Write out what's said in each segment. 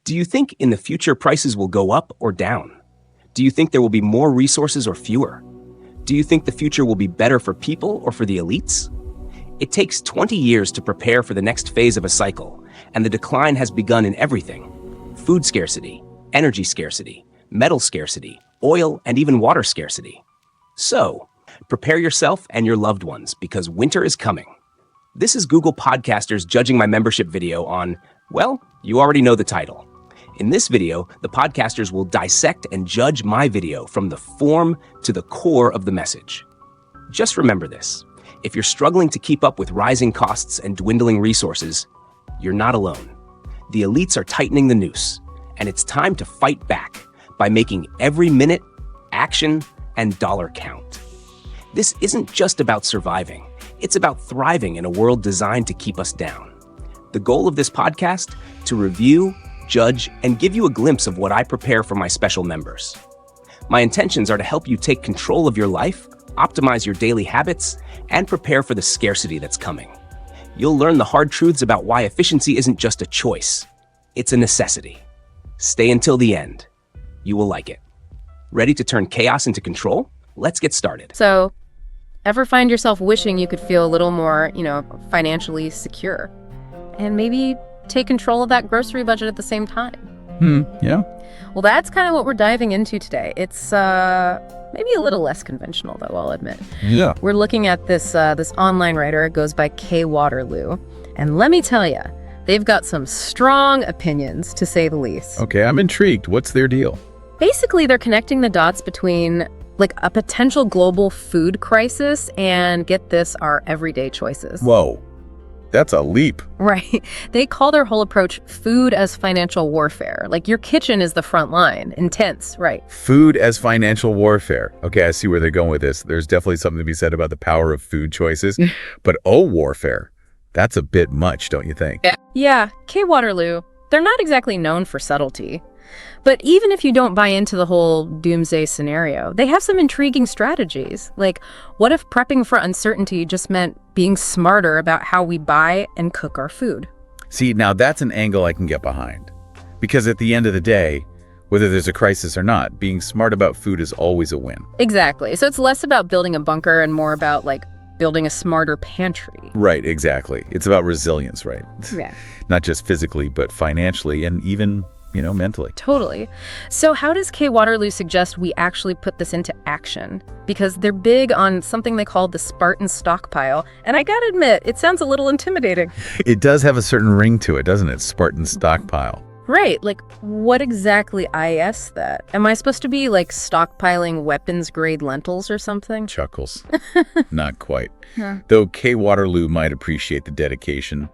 Do you think in the future prices will go up or down? Do you think there will be more resources or fewer? Do you think the future will be better for people or for the elites? It takes 20 years to prepare for the next phase of a cycle, and the decline has begun in everything: food scarcity, energy scarcity, metal scarcity, oil, and even water scarcity. So, prepare yourself and your loved ones because winter is coming. This is Google Podcasters judging my membership video on, well, you already know the title. In this video, the podcasters will dissect and judge my video from the form to the core of the message. Just remember this: if you're struggling to keep up with rising costs and dwindling resources, you're not alone. The elites are tightening the noose, and it's time to fight back by making every minute, action, and dollar count. This isn't just about surviving. It's about thriving in a world designed to keep us down. The goal of this podcast? To review, judge, and give you a glimpse of what I prepare for my special members. My intentions are to help you take control of your life, optimize your daily habits, and prepare for the scarcity that's coming. You'll learn the hard truths about why efficiency isn't just a choice, it's a necessity. Stay until the end. You will like it. Ready to turn chaos into control? Let's get started. So, ever find yourself wishing you could feel a little more, financially secure? And maybe take control of that grocery budget at the same time? Yeah. Well, that's kind of what we're diving into today. It's maybe a little less conventional, though, I'll admit. Yeah. We're looking at this online writer. It goes by Kay Waterloo. And let me tell you, they've got some strong opinions, to say the least. Okay, I'm intrigued. What's their deal? Basically, they're connecting the dots between a potential global food crisis and, get this, our everyday choices. Whoa, that's a leap. Right. They call their whole approach food as financial warfare. Like, your kitchen is the front line. Intense, right? Food as financial warfare. Okay, I see where they're going with this. There's definitely something to be said about the power of food choices. But warfare, that's a bit much, don't you think? Yeah, Kay Waterloo, they're not exactly known for subtlety. But even if you don't buy into the whole doomsday scenario, they have some intriguing strategies. Like, what if prepping for uncertainty just meant being smarter about how we buy and cook our food? See, now that's an angle I can get behind. Because at the end of the day, whether there's a crisis or not, being smart about food is always a win. Exactly. So it's less about building a bunker and more about, building a smarter pantry. Right, exactly. It's about resilience, right? Yeah. Not just physically, but financially and even mentally. Totally. So how does Kay Waterloo suggest we actually put this into action? Because they're big on something they call the Spartan stockpile. And I gotta admit, it sounds a little intimidating. It does have a certain ring to it, doesn't it? Spartan stockpile. Right. What exactly is that? Am I supposed to be, stockpiling weapons-grade lentils or something? Chuckles. Not quite. Yeah. Though Kay Waterloo might appreciate the dedication.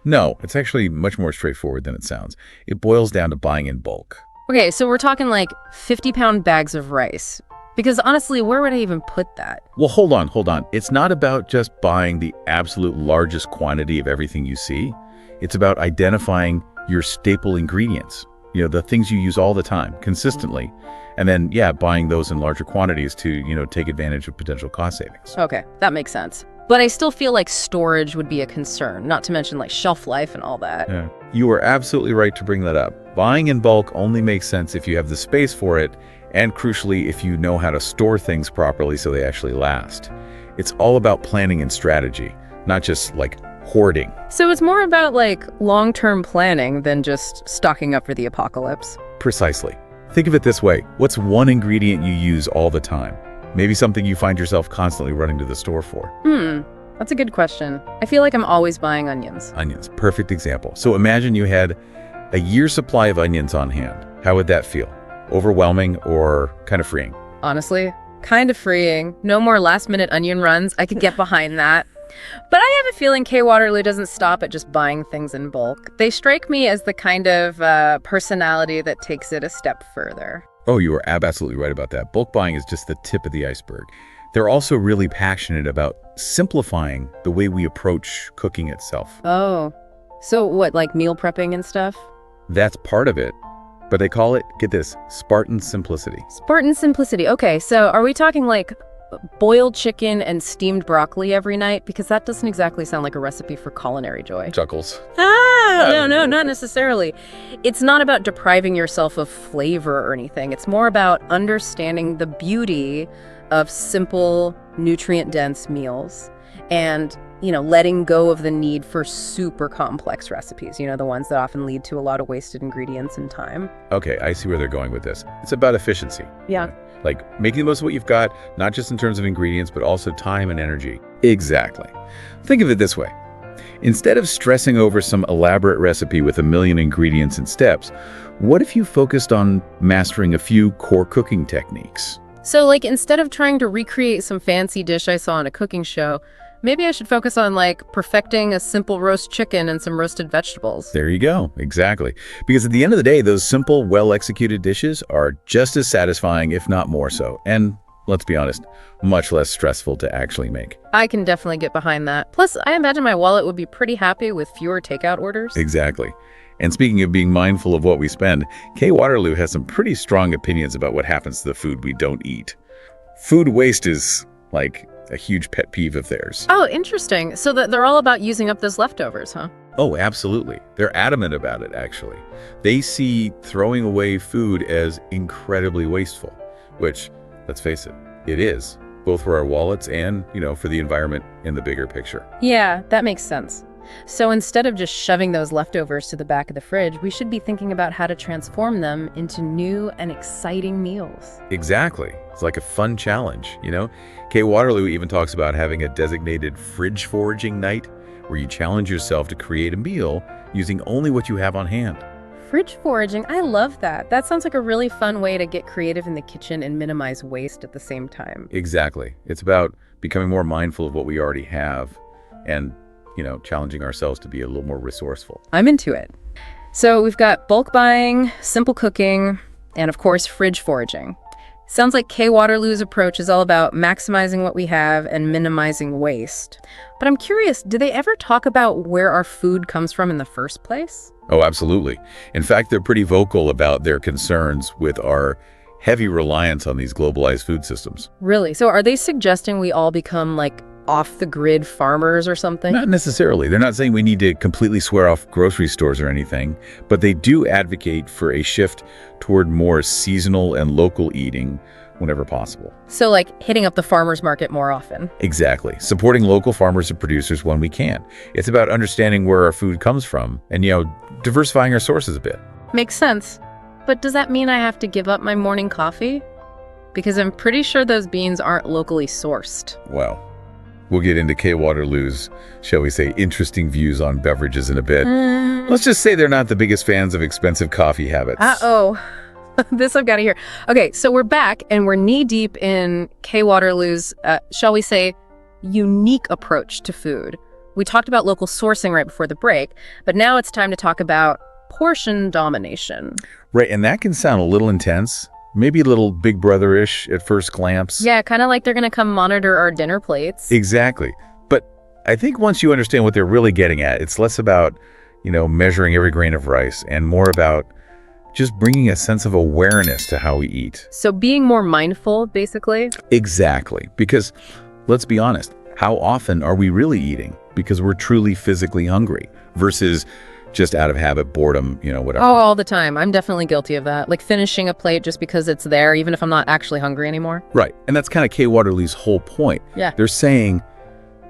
No, it's actually much more straightforward than it sounds. It boils down to buying in bulk. Okay, so we're talking 50-pound bags of rice. Because honestly, where would I even put that? Well, hold on. It's not about just buying the absolute largest quantity of everything you see. It's about identifying your staple ingredients, the things you use all the time, consistently. And then, buying those in larger quantities to, take advantage of potential cost savings. Okay, that makes sense. But I still feel like storage would be a concern, not to mention shelf life and all that. Yeah. You are absolutely right to bring that up. Buying in bulk only makes sense if you have the space for it, and crucially, if you know how to store things properly so they actually last. It's all about planning and strategy, not just hoarding. So it's more about long-term planning than just stocking up for the apocalypse. Precisely. Think of it this way. What's one ingredient you use all the time? Maybe something you find yourself constantly running to the store for. That's a good question. I feel like I'm always buying onions. Onions, perfect example. So imagine you had a year's supply of onions on hand. How would that feel? Overwhelming or kind of freeing? Honestly, kind of freeing. No more last-minute onion runs. I could get behind that. But I have a feeling Kay Waterloo doesn't stop at just buying things in bulk. They strike me as the kind of personality that takes it a step further. Oh, you are absolutely right about that. Bulk buying is just the tip of the iceberg. They're also really passionate about simplifying the way we approach cooking itself. Oh, so what, meal prepping and stuff? That's part of it. But they call it, get this, Spartan simplicity. Spartan simplicity. Okay, so are we talking boiled chicken and steamed broccoli every night? Because that doesn't exactly sound like a recipe for culinary joy. Chuckles. No, not necessarily. It's not about depriving yourself of flavor or anything. It's more about understanding the beauty of simple, nutrient-dense meals and, letting go of the need for super complex recipes, the ones that often lead to a lot of wasted ingredients and time. Okay, I see where they're going with this. It's about efficiency. Yeah. Like making the most of what you've got, not just in terms of ingredients, but also time and energy. Exactly. Think of it this way. Instead of stressing over some elaborate recipe with a million ingredients and steps, what if you focused on mastering a few core cooking techniques? So, instead of trying to recreate some fancy dish I saw on a cooking show, maybe I should focus on, perfecting a simple roast chicken and some roasted vegetables. There you go. Exactly. Because at the end of the day, those simple, well-executed dishes are just as satisfying, if not more so. And let's be honest, much less stressful to actually make. I can definitely get behind that. Plus, I imagine my wallet would be pretty happy with fewer takeout orders. Exactly. And speaking of being mindful of what we spend, Kay Waterloo has some pretty strong opinions about what happens to the food we don't eat. Food waste is, a huge pet peeve of theirs. Oh, interesting. So that they're all about using up those leftovers, huh? Oh, absolutely. They're adamant about it, actually. They see throwing away food as incredibly wasteful, which, let's face it, it is, both for our wallets and, for the environment in the bigger picture. Yeah, that makes sense. So instead of just shoving those leftovers to the back of the fridge, we should be thinking about how to transform them into new and exciting meals. Exactly. It's like a fun challenge, Kay Waterloo even talks about having a designated fridge foraging night where you challenge yourself to create a meal using only what you have on hand. Fridge foraging, I love that. That sounds like a really fun way to get creative in the kitchen and minimize waste at the same time. Exactly. It's about becoming more mindful of what we already have and challenging ourselves to be a little more resourceful. I'm into it. So we've got bulk buying, simple cooking, and of course, fridge foraging. Sounds like Kay Waterloo's approach is all about maximizing what we have and minimizing waste. But I'm curious, do they ever talk about where our food comes from in the first place? Oh, absolutely. In fact, they're pretty vocal about their concerns with our heavy reliance on these globalized food systems. Really? So are they suggesting we all become off-the-grid farmers or something? Not necessarily. They're not saying we need to completely swear off grocery stores or anything, but they do advocate for a shift toward more seasonal and local eating whenever possible. So hitting up the farmers market more often. Exactly. Supporting local farmers and producers when we can. It's about understanding where our food comes from and, diversifying our sources a bit. Makes sense. But does that mean I have to give up my morning coffee? Because I'm pretty sure those beans aren't locally sourced. Well, we'll get into Kay Waterloo's, shall we say, interesting views on beverages in a bit. Let's just say they're not the biggest fans of expensive coffee habits. Uh-oh. This I've got to hear. Okay, so we're back and we're knee-deep in Kay Waterloo's, shall we say, unique approach to food. We talked about local sourcing right before the break, but now it's time to talk about portion domination. Right, and that can sound a little intense. Maybe a little Big Brother-ish at first glance. Yeah, kind of like they're going to come monitor our dinner plates. Exactly. But I think once you understand what they're really getting at, it's less about, measuring every grain of rice and more about just bringing a sense of awareness to how we eat. So being more mindful, basically? Exactly. Because let's be honest, how often are we really eating because we're truly physically hungry versus just out of habit, boredom, whatever. Oh, all the time. I'm definitely guilty of that. Finishing a plate just because it's there, even if I'm not actually hungry anymore. Right. And that's kind of Kay Waterloo's whole point. Yeah. They're saying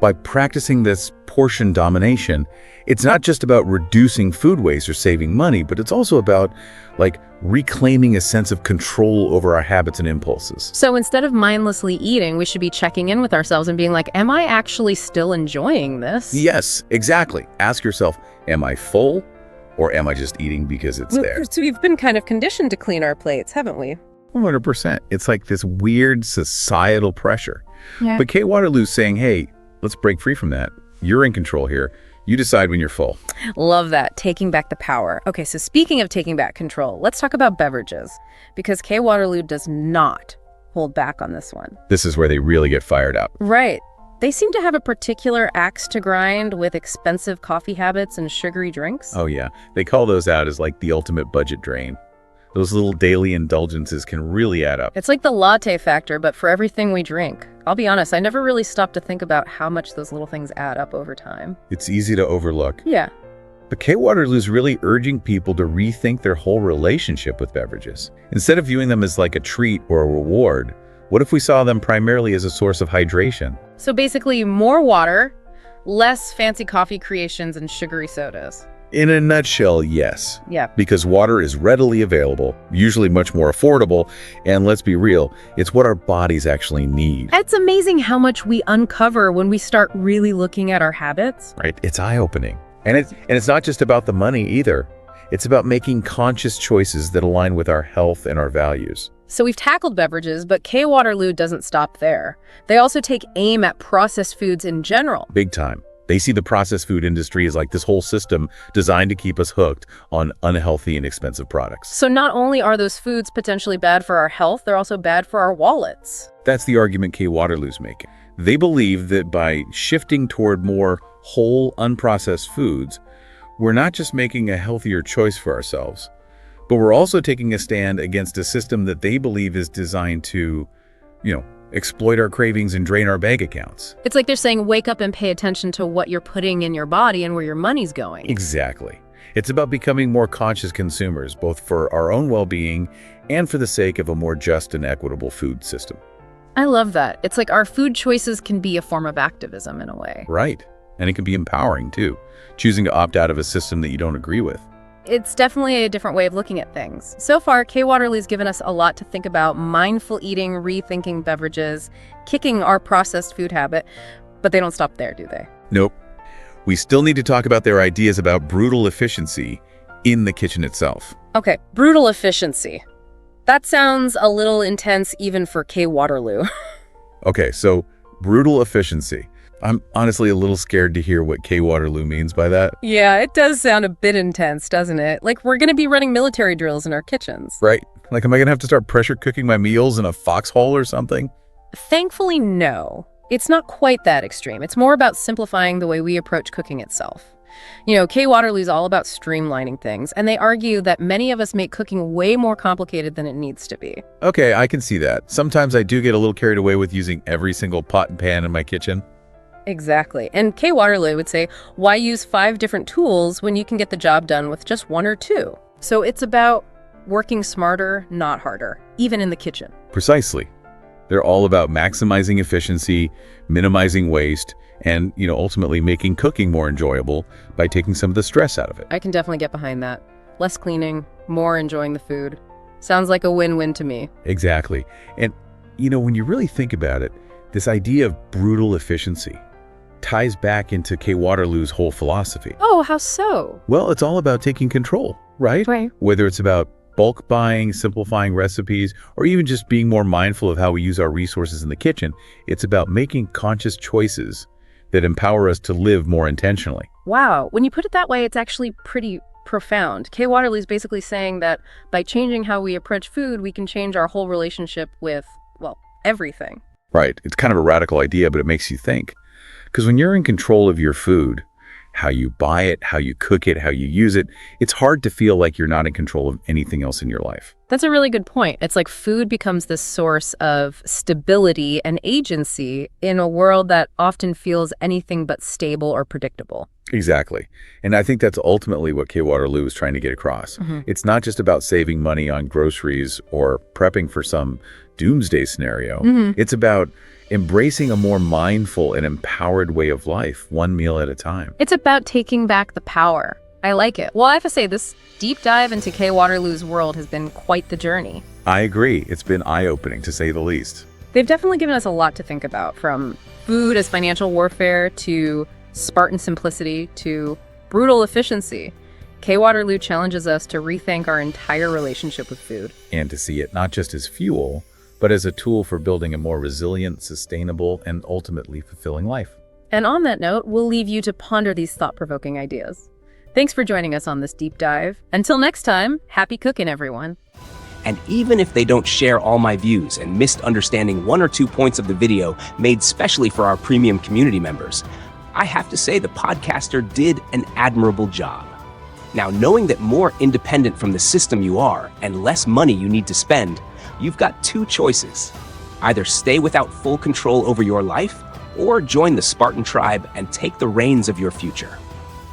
by practicing this portion domination, it's not just about reducing food waste or saving money, but it's also about reclaiming a sense of control over our habits and impulses. So instead of mindlessly eating, we should be checking in with ourselves and being like, am I actually still enjoying this? Yes, exactly. Ask yourself, am I full or am I just eating because it's there? So we've been kind of conditioned to clean our plates, haven't we? 100%. It's like this weird societal pressure. Yeah. But Kay Waterloo's saying, hey, let's break free from that. You're in control here. You decide when you're full. Love that. Taking back the power. Okay, so speaking of taking back control, let's talk about beverages. Because Kay Waterloo does not hold back on this one. This is where they really get fired up. Right. They seem to have a particular axe to grind with expensive coffee habits and sugary drinks. Oh, yeah. They call those out as the ultimate budget drain. Those little daily indulgences can really add up. It's like the latte factor, but for everything we drink. I'll be honest, I never really stopped to think about how much those little things add up over time. It's easy to overlook. Yeah. But K-Waterloo is really urging people to rethink their whole relationship with beverages. Instead of viewing them as like a treat or a reward, what if we saw them primarily as a source of hydration? So basically, more water, less fancy coffee creations and sugary sodas. In a nutshell, yes. Yeah. Because water is readily available, usually much more affordable, and let's be real, it's what our bodies actually need. It's amazing how much we uncover when we start really looking at our habits. Right? It's eye-opening. And it's not just about the money either. It's about making conscious choices that align with our health and our values. So we've tackled beverages, but K-Waterloo doesn't stop there. They also take aim at processed foods in general. Big time. They see the processed food industry as like this whole system designed to keep us hooked on unhealthy and expensive products. So not only are those foods potentially bad for our health, they're also bad for our wallets. That's the argument K-Waterloo's making. They believe that by shifting toward more whole, unprocessed foods, we're not just making a healthier choice for ourselves, but we're also taking a stand against a system that they believe is designed to, exploit our cravings and drain our bank accounts. It's like they're saying, wake up and pay attention to what you're putting in your body and where your money's going. Exactly. It's about becoming more conscious consumers, both for our own well-being and for the sake of a more just and equitable food system. I love that. It's like our food choices can be a form of activism in a way. Right. And it can be empowering, too, choosing to opt out of a system that you don't agree with. It's definitely a different way of looking at things. So far, K-Waterloo's given us a lot to think about: mindful eating, rethinking beverages, kicking our processed food habit. But they don't stop there, do they? Nope. We still need to talk about their ideas about brutal efficiency in the kitchen itself. Okay, brutal efficiency. That sounds a little intense even for K-Waterloo. Okay, so brutal efficiency. I'm honestly a little scared to hear what K-Waterloo means by that. Yeah, it does sound a bit intense, doesn't it? Like we're going to be running military drills in our kitchens. Right. Like, am I going to have to start pressure cooking my meals in a foxhole or something? Thankfully, no. It's not quite that extreme. It's more about simplifying the way we approach cooking itself. K-Waterloo's all about streamlining things, and they argue that many of us make cooking way more complicated than it needs to be. Okay, I can see that. Sometimes I do get a little carried away with using every single pot and pan in my kitchen. Exactly. And K-Waterloo would say, why use 5 different tools when you can get the job done with just 1 or 2? So it's about working smarter, not harder, even in the kitchen. Precisely. They're all about maximizing efficiency, minimizing waste, and, ultimately making cooking more enjoyable by taking some of the stress out of it. I can definitely get behind that. Less cleaning, more enjoying the food. Sounds like a win-win to me. Exactly. And, when you really think about it, this idea of brutal efficiency ties back into K-Waterloo's whole philosophy. Oh, how so? Well, it's all about taking control, right? Right. Whether it's about bulk buying, simplifying recipes, or even just being more mindful of how we use our resources in the kitchen, it's about making conscious choices that empower us to live more intentionally. Wow. When you put it that way, it's actually pretty profound. K-Waterloo's basically saying that by changing how we approach food, we can change our whole relationship with, everything. Right. It's kind of a radical idea, but it makes you think. Because when you're in control of your food, how you buy it, how you cook it, how you use it, it's hard to feel like you're not in control of anything else in your life. That's a really good point. It's like food becomes this source of stability and agency in a world that often feels anything but stable or predictable. Exactly. And I think that's ultimately what K-Waterloo is trying to get across. Mm-hmm. It's not just about saving money on groceries or prepping for some doomsday scenario. Mm-hmm. It's about embracing a more mindful and empowered way of life, one meal at a time. It's about taking back the power. I like it. Well, I have to say, this deep dive into K-Waterloo's world has been quite the journey. I agree. It's been eye-opening, to say the least. They've definitely given us a lot to think about, from food as financial warfare to Spartan simplicity to brutal efficiency. K-Waterloo challenges us to rethink our entire relationship with food. And to see it not just as fuel, but as a tool for building a more resilient, sustainable, and ultimately fulfilling life. And on that note, we'll leave you to ponder these thought-provoking ideas. Thanks for joining us on this deep dive. Until next time, happy cooking, everyone. And even if they don't share all my views and missed understanding 1 or 2 points of the video made specially for our premium community members, I have to say the podcaster did an admirable job. Now, knowing that more independent from the system you are and less money you need to spend, you've got 2 choices. Either stay without full control over your life, or join the Spartan tribe and take the reins of your future.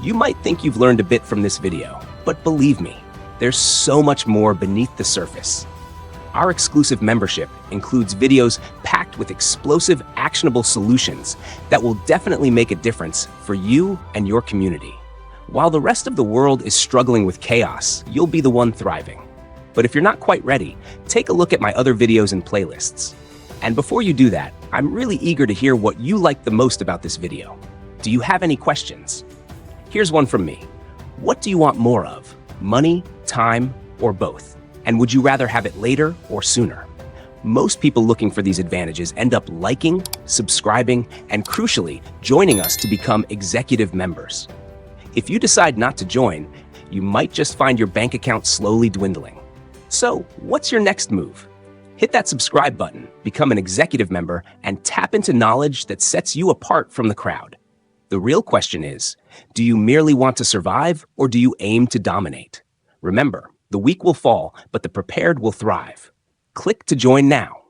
You might think you've learned a bit from this video, but believe me, there's so much more beneath the surface. Our exclusive membership includes videos packed with explosive, actionable solutions that will definitely make a difference for you and your community. While the rest of the world is struggling with chaos, you'll be the one thriving. But if you're not quite ready, take a look at my other videos and playlists. And before you do that, I'm really eager to hear what you like the most about this video. Do you have any questions? Here's one from me. What do you want more of? Money, time, or both? And would you rather have it later or sooner? Most people looking for these advantages end up liking, subscribing, and crucially, joining us to become executive members. If you decide not to join, you might just find your bank account slowly dwindling. So, what's your next move? Hit that subscribe button, become an executive member, and tap into knowledge that sets you apart from the crowd. The real question is, do you merely want to survive or do you aim to dominate? Remember, the weak will fall, but the prepared will thrive. Click to join now.